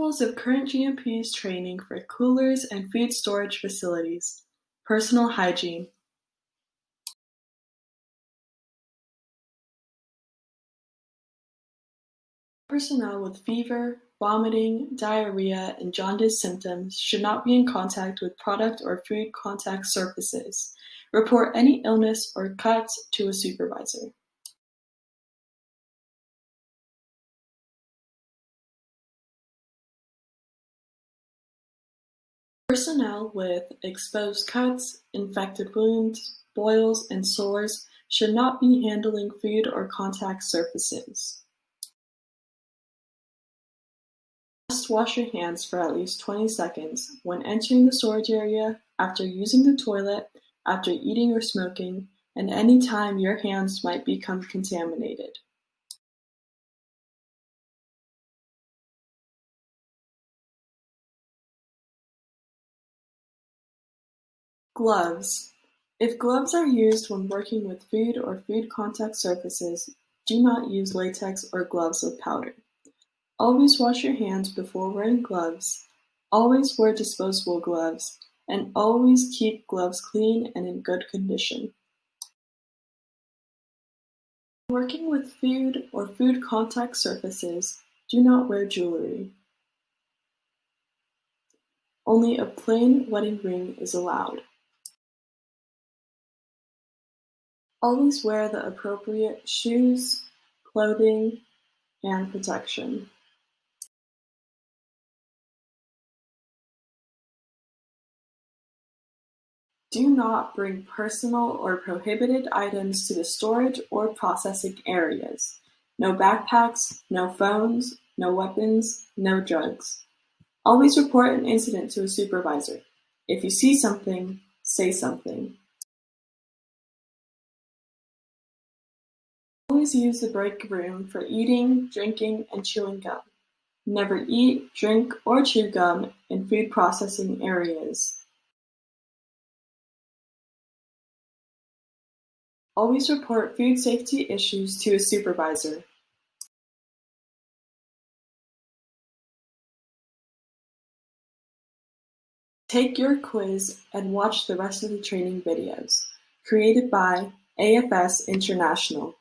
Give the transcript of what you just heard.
Principles of current GMP's training for coolers and food storage facilities. Personal hygiene. Personnel with fever, vomiting, diarrhea, and jaundice symptoms should not be in contact with product or food contact surfaces. Report any illness or cuts to a supervisor. Personnel with exposed cuts, infected wounds, boils, and sores should not be handling food or contact surfaces. Must wash your hands for at least 20 seconds when entering the storage area, after using the toilet, after eating or smoking, and any time your hands might become contaminated. Gloves. If gloves are used when working with food or food contact surfaces, do not use latex or gloves with powder. Always wash your hands before wearing gloves, always wear disposable gloves, and always keep gloves clean and in good condition. When working with food or food contact surfaces, do not wear jewelry. Only a plain wedding ring is allowed. Always wear the appropriate shoes, clothing, and protection. Do not bring personal or prohibited items to the storage or processing areas. No backpacks, no phones, no weapons, no drugs. Always report an incident to a supervisor. If you see something, say something. Always use the break room for eating, drinking, and chewing gum. Never eat, drink, or chew gum in food processing areas. Always report food safety issues to a supervisor. Take your quiz and watch the rest of the training videos, created by AFS International.